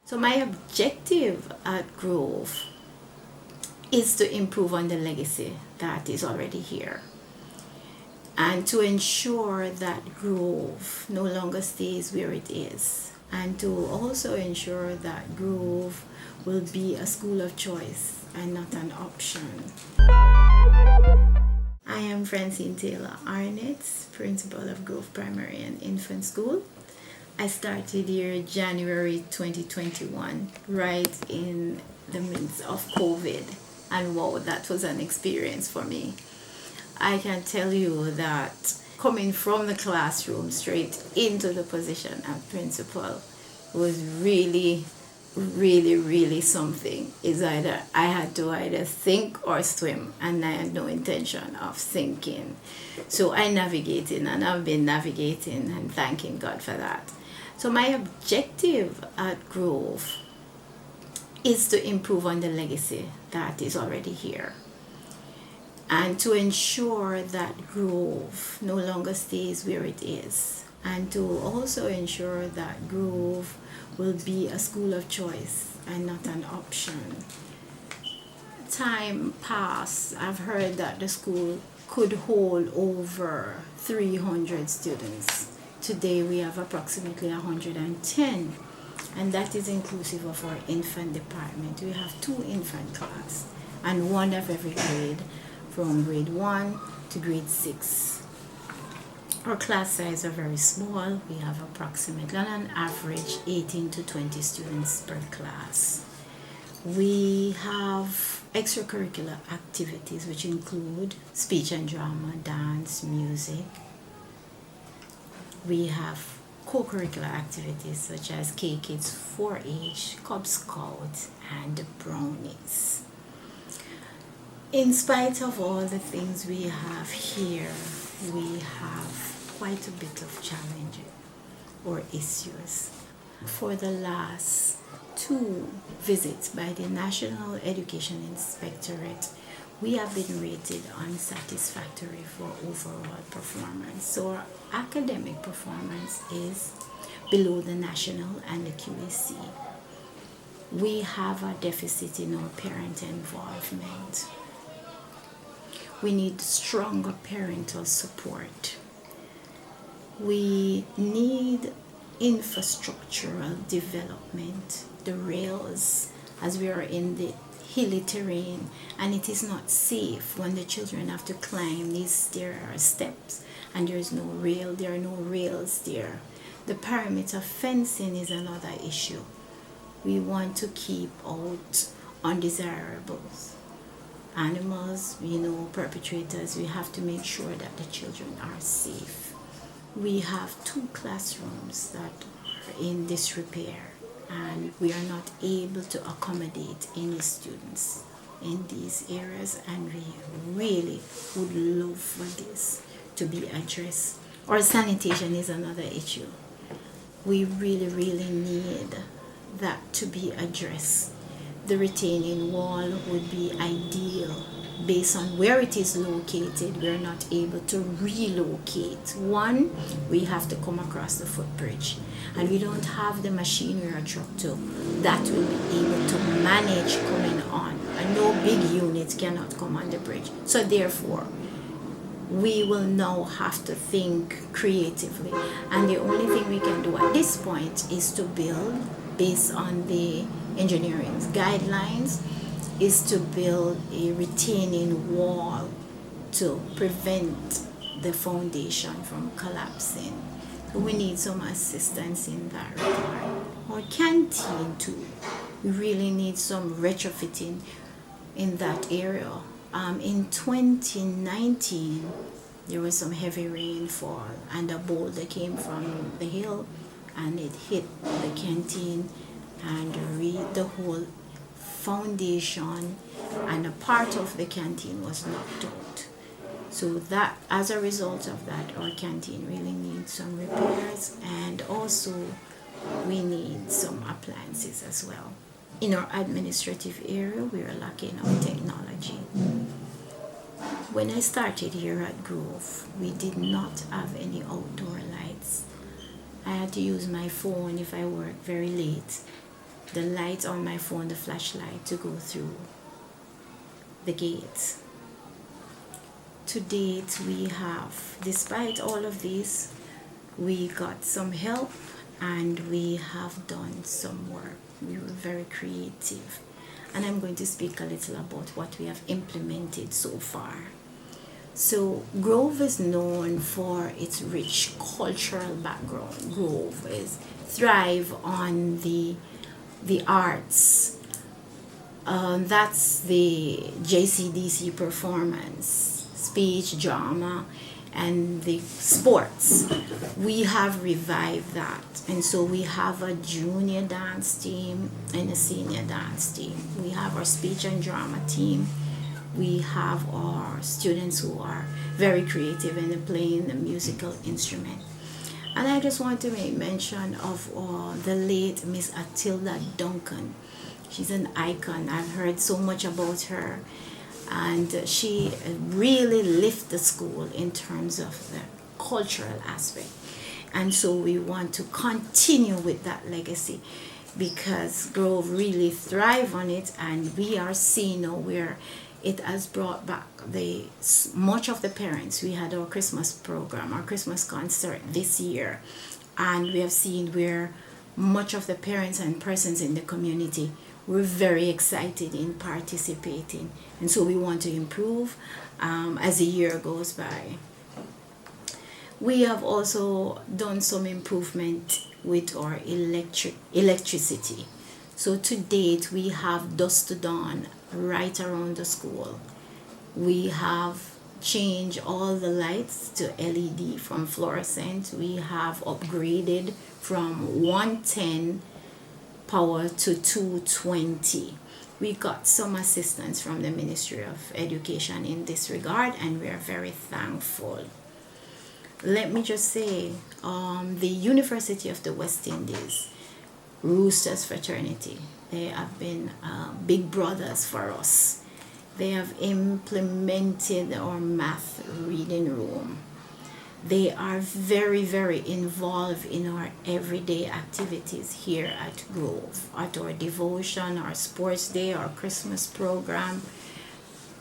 So my objective at Grove is to improve on the legacy that is already here and to ensure that Grove no longer stays where it is, and to also ensure that Grove will be a school of choice and not an option. I am Francine Taylor Arnett, principal of Grove Primary and Infant School. I started here January 2021, right in the midst of COVID, and wow, that was an experience for me. I can tell you that coming from the classroom straight into the position of principal was really something. Is either I had to either sink or swim, and I had no intention of sinking. So I navigated, and I've been navigating and thanking God for that. So my objective at Grove is to improve on the legacy that is already here and to ensure that Grove no longer stays where it is, and to also ensure that Grove will be a school of choice and not an option. Time passed, I've heard that the school could hold over 300 students. Today we have approximately 110, and that is inclusive of our infant department. We have 2 infant class and 1 of every grade, from grade 1 to grade 6. Our class size are very small. We have approximately, on an average, 18 to 20 students per class. We have extracurricular activities which include speech and drama, dance, music. We have co-curricular activities such as K-Kids 4-H, Cub Scouts, and Brownies. In spite of all the things we have here, we have quite a bit of challenge or issues. For the last 2 visits by the National Education Inspectorate, we have been rated unsatisfactory for overall performance. So our academic performance is below the national and the QAC. We have a deficit in our parent involvement. We need stronger parental support. We need infrastructural development, the rails, as we are in the hilly terrain, and it is not safe when the children have to climb these steps and there is no rail, there are no rails there. The perimeter fencing is another issue. We want to keep out undesirables. Animals, perpetrators, we have to make sure that the children are safe. We have 2 classrooms that are in disrepair, and we are not able to accommodate any students in these areas, and we really would love for this to be addressed. Our sanitation is another issue. We really need that to be addressed. The retaining wall would be ideal. Based on where it is located, we're not able to relocate. One, we have to come across the footbridge, and we don't have the machinery or truck that will be able to manage coming on, and no big units cannot come on the bridge. So therefore, we will now have to think creatively, and the only thing we can do at this point is to build, based on the engineering guidelines, is to build a retaining wall to prevent the foundation from collapsing. So we need some assistance in that regard. Our canteen too, we really need some retrofitting in that area. In 2019, there was some heavy rainfall, and a boulder came from the hill and it hit the canteen, and the whole foundation and a part of the canteen was knocked out. So that, as a result of that, our canteen really needs some repairs, and also we need some appliances as well. In our administrative area, we are lacking of technology. When I started here at Grove, we did not have any outdoor lights. I had to use my phone if I worked very late the light on my phone, the flashlight, to go through the gate. To date, we have, despite all of this, we got some help and we have done some work. We were very creative. And I'm going to speak a little about what we have implemented so far. So Grove is known for its rich cultural background. Grove is thrive on the arts. That's the JCDC performance, speech, drama, and the sports. We have revived that, and so we have a junior dance team and a senior dance team. We have our speech and drama team. We have our students who are very creative and playing the musical instrument. And I just want to make mention of the late Miss Atilda Duncan. She's an icon. I've heard so much about her, and she really lifted the school in terms of the cultural aspect. And so we want to continue with that legacy, because Grove really thrive on it, and we are seeing now where it has brought back much of the parents. We had our Christmas program, our Christmas concert this year, and we have seen where much of the parents and persons in the community were very excited in participating, and so we want to improve as the year goes by. We have also done some improvement with our electricity. So to date, we have dusk to dawn right around the school. We have changed all the lights to LED from fluorescent. We have upgraded from 110 power to 220. We got some assistance from the Ministry of Education in this regard, and we are very thankful. Let me just say, the University of the West Indies, Roosters Fraternity, they have been big brothers for us. They have implemented our math reading room. They are very, very involved in our everyday activities here at Grove, at our devotion, our sports day, our Christmas program,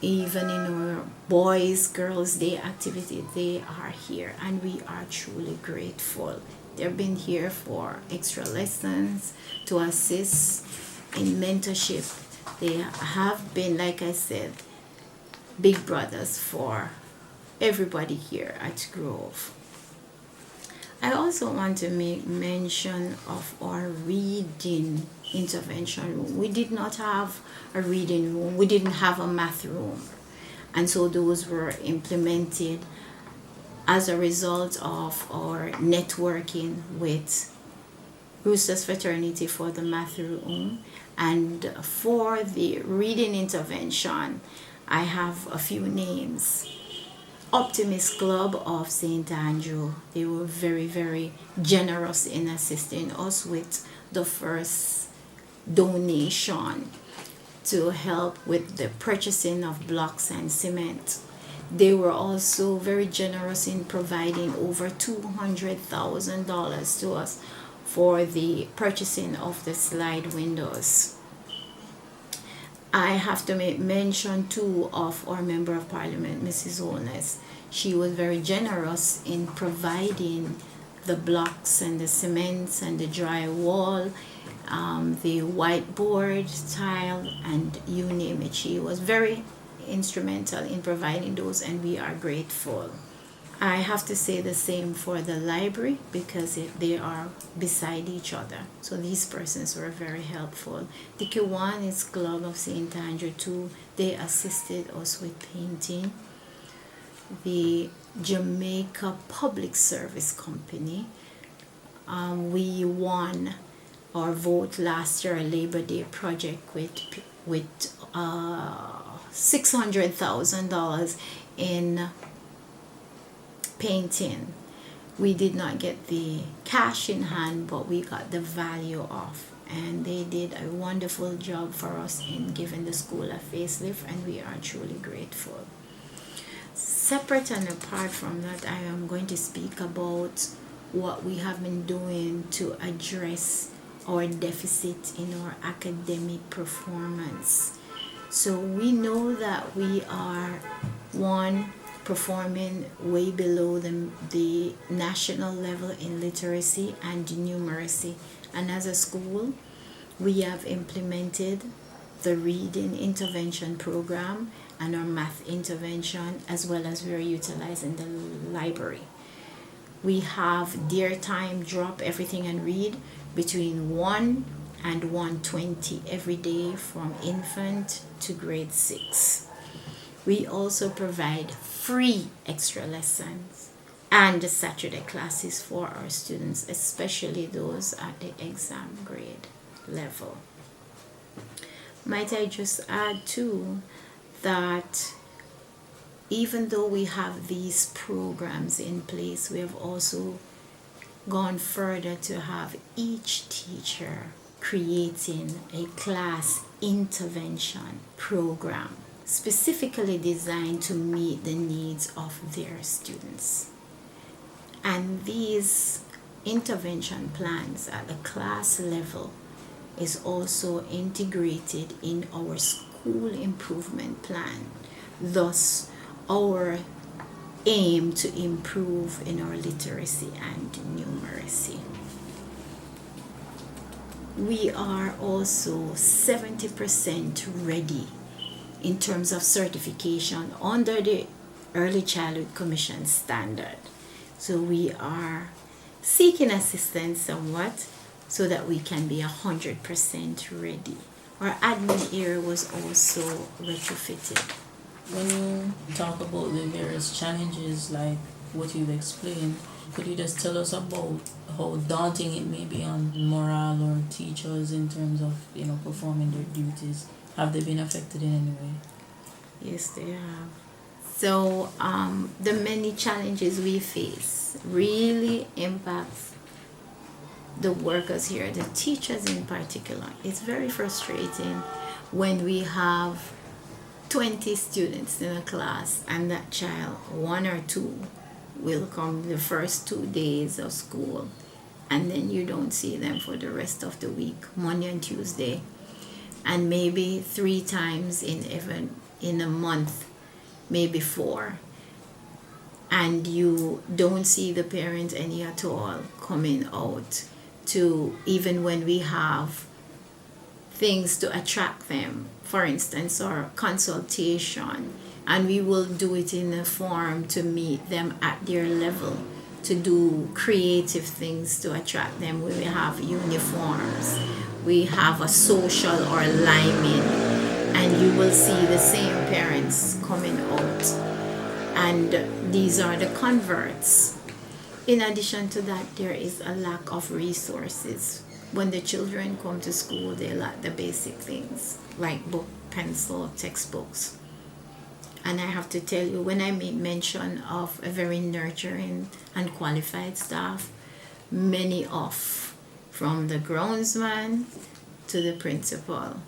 even in our boys, girls day activity. They are here, and we are truly grateful. They've been here for extra lessons, to assist in mentorship. They have been, like I said, big brothers for everybody here at Grove. I also want to make mention of our reading intervention room. We did not have a reading room. We didn't have a math room. And so those were implemented as a result of our networking with Roosters Fraternity for the math room. And for the reading intervention, I have a few names. Optimist Club of St. Andrew. They were very, very generous in assisting us with the first donation to help with the purchasing of blocks and cement. They were also very generous in providing over $200,000 to us for the purchasing of the slide windows. I have to make mention too of our Member of Parliament, Mrs. Holness. She was very generous in providing the blocks and the cements and the drywall, the whiteboard tile, and you name it. She was very instrumental in providing those, and we are grateful. I have to say the same for the library, because they are beside each other. So these persons were very helpful. The Kiwanis Club of St. Andrew too, they assisted us with painting. The Jamaica Public Service Company, we won our vote last year, a Labor Day project with $600,000 in painting. We did not get the cash in hand, but we got the value off, and they did a wonderful job for us in giving the school a facelift, and we are truly grateful. Separate and apart from that, I am going to speak about what we have been doing to address our deficit in our academic performance. So we know that we are one performing way below the national level in literacy and numeracy. And as a school, we have implemented the reading intervention program and our math intervention, as well as we are utilizing the library. We have Dear Time Drop Everything and Read between 1 and 1:20 every day from infant to grade 6. We also provide free extra lessons and Saturday classes for our students, especially those at the exam grade level. Might I just add too that even though we have these programs in place, we have also gone further to have each teacher creating a class intervention program specifically designed to meet the needs of their students. And these intervention plans at the class level is also integrated in our school improvement plan. Thus, our aim to improve in our literacy and numeracy. We are also 70% ready in terms of certification under the Early Childhood Commission standard. So we are seeking assistance somewhat so that we can be 100% ready. Our admin area was also retrofitted. When you talk about the various challenges like what you've explained, could you just tell us about how daunting it may be on morale or teachers in terms of, performing their duties? Have they been affected in any way? Yes, they have. So the many challenges we face really impacts the workers here, the teachers in particular. It's very frustrating when we have 20 students in a class and that child, 1 or 2, will come the first 2 days of school, and then you don't see them for the rest of the week, Monday and Tuesday, and maybe 3 times in a month, maybe 4, and you don't see the parents any at all coming out to, even when we have things to attract them, for instance, or consultation, and we will do it in a form to meet them at their level, to do creative things to attract them. We have uniforms, we have a social or liming, and you will see the same parents coming out, and these are the converts. In addition to that, there is a lack of resources. When the children come to school, they lack the basic things like book, pencil, textbooks. And I have to tell you, when I make mention of a very nurturing and qualified staff, many from the groundsman to the principal,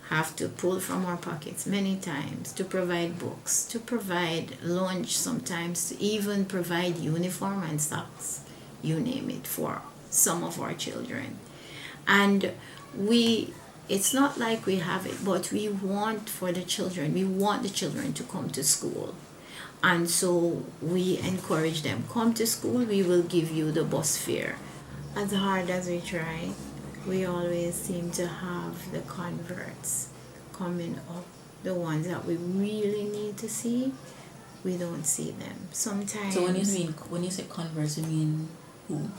have to pull from our pockets many times to provide books, to provide lunch sometimes, to even provide uniform and socks, you name it, for some of our children. And it's not like we have it, but we want the children to come to school. And so we encourage them, come to school, we will give you the bus fare. As hard as we try, we always seem to have the converts coming up, the ones that we really need to see. We don't see them sometimes. So when you say converts, you mean who?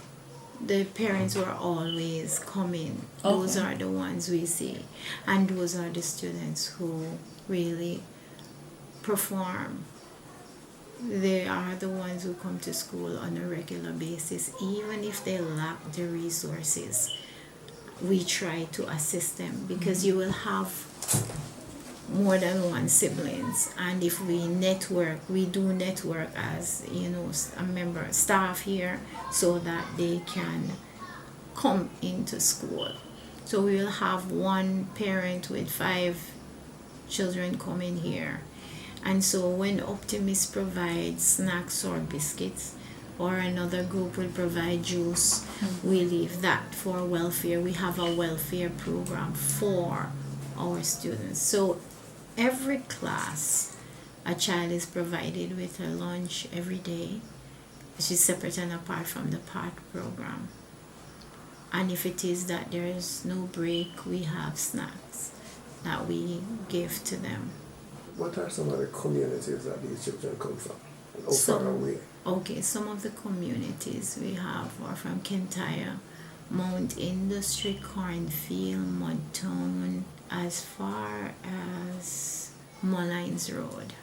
The parents were always coming. Okay. Those are the ones we see, and those are the students who really perform. They are the ones who come to school on a regular basis, even if they lack the resources. We try to assist them, because you will have more than one siblings, and if we do network as a member staff here, so that they can come into school. So we will have one parent with 5 children coming here, and so when Optimist provides snacks or biscuits, or another group will provide juice. We leave that for welfare. We have a welfare program for our students. So every class, a child is provided with a lunch every day, which is separate and apart from the PAT program. And if it is that there is no break, we have snacks that we give to them. What are some of the communities that these children come from? And how far away? Okay, some of the communities we have are from Kintyre, Mount Industry, Cornfield, Mudtown, as far as Mullines Road.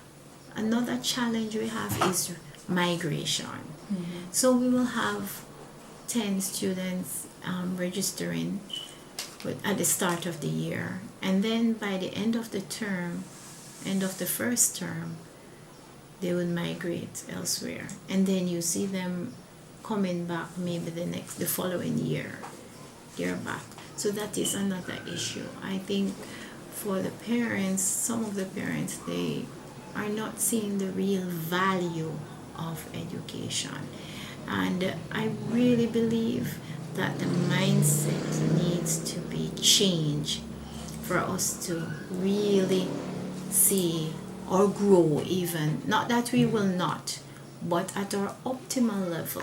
Another challenge we have is migration. So we will have 10 students registering at the start of the year, and then by the end of the term, end of the first term, they will migrate elsewhere, and then you see them coming back maybe the following year they're back. So that is another issue. I think for the parents, some of the parents, they are not seeing the real value of education, and I really believe that the mindset needs to be changed for us to really see or grow. Even not that we will not, but at our optimal level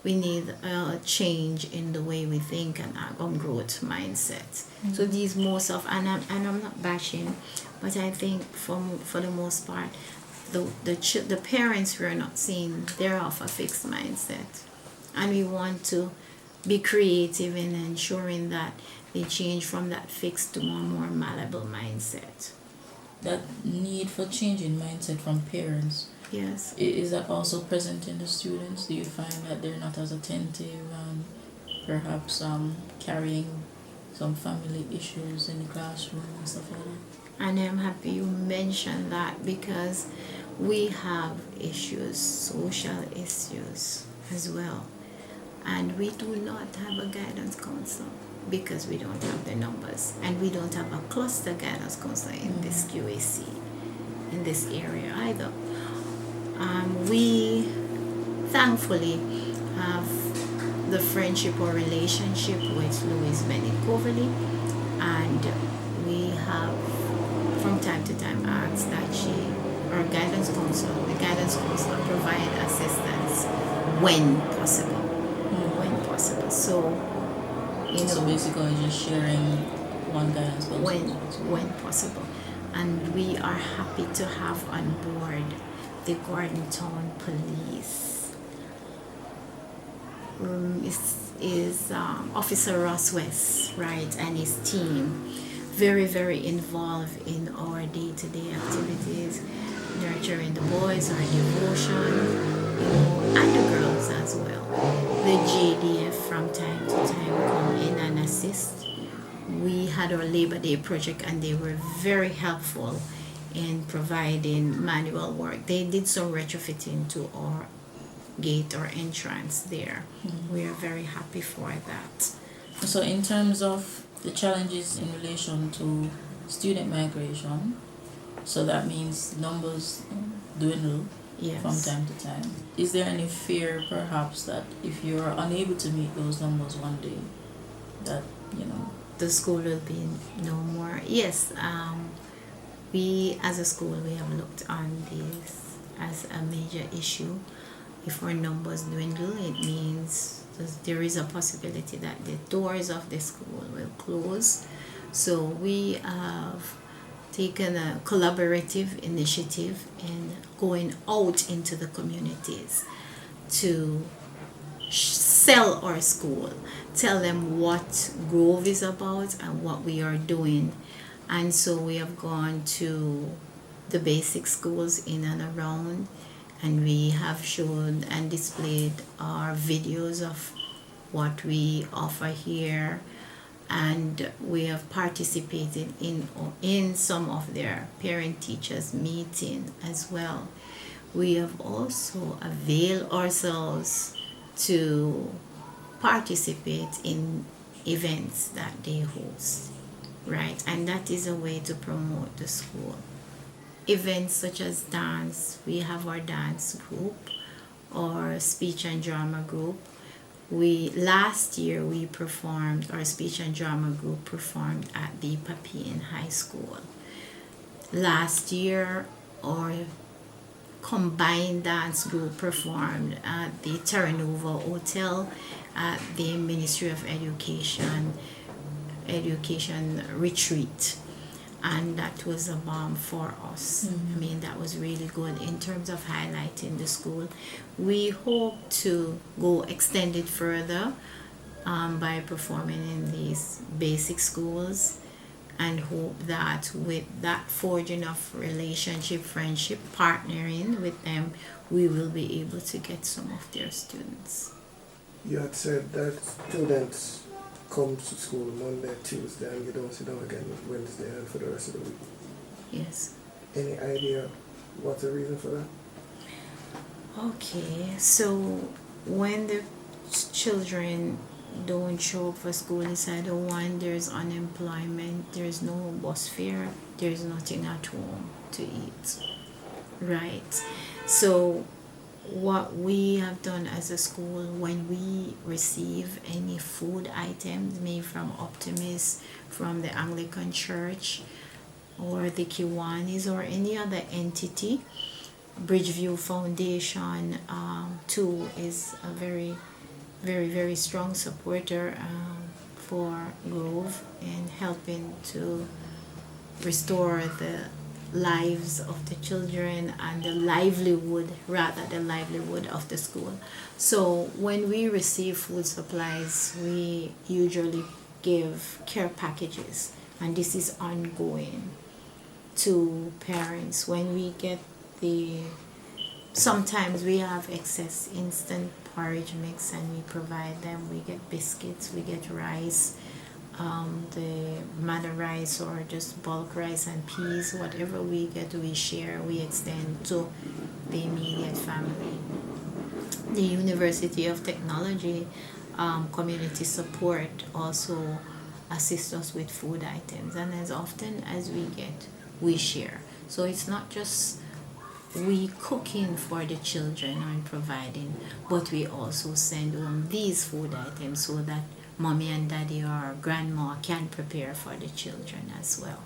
we need a change in the way we think and our growth mindset. So these most of, and I'm not bashing, but I think for the most part the parents who are not seeing, they're of a fixed mindset, and we want to be creative in ensuring that they change from that fixed to a more malleable mindset. That need for changing mindset from parents, Yes. is that also present in the students? Do you find that they're not as attentive and perhaps carrying some family issues in the classroom and stuff like that? And I'm happy you mentioned that, because we have issues, social issues as well. And we do not have a guidance counselor because we don't have the numbers, and we don't have a cluster guidance counselor in this QAC, in this area either. We thankfully have the friendship or relationship with Louise Benicoverly, and we have from time to time asked that the guidance counselor provide assistance when possible. So, So basically just sharing one guidance counselor. when possible. And we are happy to have on board the Gordon Town Police. Is Officer Ross West, right, and his team, very, very involved in our day-to-day activities, nurturing the boys, our devotion, and the girls as well. The JDF from time to time come in and assist. We had our Labor Day project, and they were very helpful in providing manual work. They did some retrofitting to our gate or entrance there. We are very happy for that. So in terms of the challenges in relation to student migration, so that means numbers dwindle from time to time. Is there any fear perhaps that if you're unable to meet those numbers one day, that the school will be no more? Yes, we as a school, we have looked on this as a major issue. If our numbers dwindle, it means there is a possibility that the doors of the school will close. So we have taken a collaborative initiative in going out into the communities to sell our school, tell them what Grove is about and what we are doing. And so we have gone to the basic schools in and around, and we have shown and displayed our videos of what we offer here, and we have participated in some of their parent-teachers meeting as well. We have also availed ourselves to participate in events that they host, right? And that is a way to promote the school. Events such as dance, we have our dance group. our speech and drama group. Last year we performed, our speech and drama group performed at the Papine High School. Last year our combined dance group performed at the Terra Nova Hotel at the Ministry of Education retreat, and that was a bomb for us. I mean, that was really good in terms of highlighting the school. We hope to go extend it further by performing in these basic schools, and hope that with that forging of relationship, friendship, partnering with them, we will be able to get some of their students. You had said that students come to school Monday, Tuesday, and you don't sit down again Wednesday and for the rest of the week. Yes. Any idea what's the reason for that? Okay, so when the children don't show up for school, it's either one, there's unemployment, there's no bus fare, there's nothing at home to eat, right? So what we have done as a school, when we receive any food items made from Optimus, from the Anglican Church, or the Kiwanis, or any other entity, Bridgeview Foundation too is a very, very strong supporter for Grove in helping to restore the lives of the children and the livelihood of the school. So when we receive food supplies, we usually give care packages, and this is ongoing to parents. When we get sometimes we have excess instant porridge mix, and we provide them. We get biscuits, we get rice, the manna rice, or just bulk rice and peas. Whatever we get, we share, we extend to the immediate family. The University of Technology community support also assists us with food items, and as often as we get, we share. So it's not just we cooking for the children and providing, but we also send home these food items so that mommy and daddy or grandma can prepare for the children as well.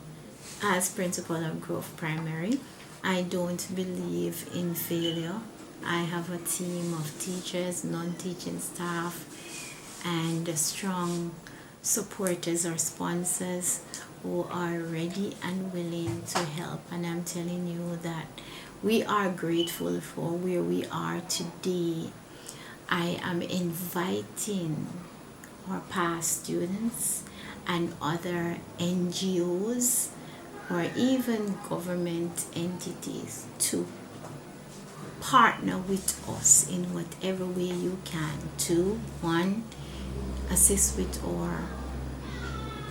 As principal of Grove Primary, I don't believe in failure. I have a team of teachers, non-teaching staff, and strong supporters or sponsors who are ready and willing to help. And I'm telling you that we are grateful for where we are today. I am inviting our past students and other NGOs or even government entities to partner with us in whatever way you can to, one, assist with our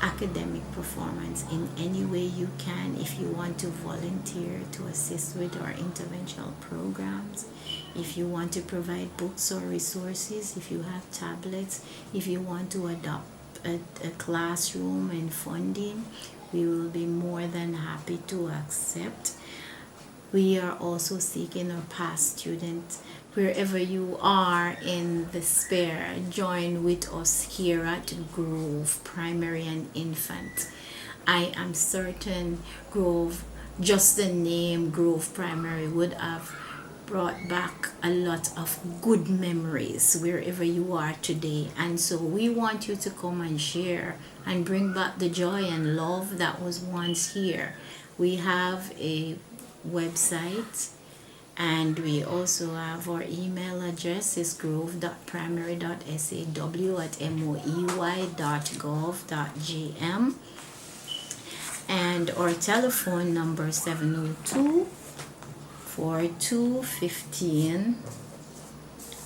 academic performance in any way you can. If you want to volunteer to assist with our interventional programs, if you want to provide books or resources, if you have tablets, if you want to adopt a classroom and funding, we will be more than happy to accept. We are also seeking our past students. Wherever you are in the sphere, join with us here at Grove Primary and Infant. I am certain Grove, just the name Grove Primary, would have brought back a lot of good memories wherever you are today. And so we want you to come and share and bring back the joy and love that was once here. We have a website, and we also have our email address is grove.primary.saw@moey.gov.gm, and our telephone number 702-4215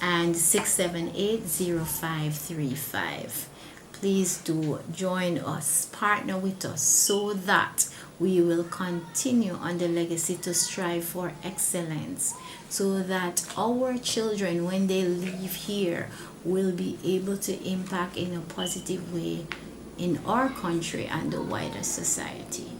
and 678-0535. Please do join us, partner with us, so that we will continue on the legacy to strive for excellence, so that our children, when they leave here, will be able to impact in a positive way in our country and the wider society.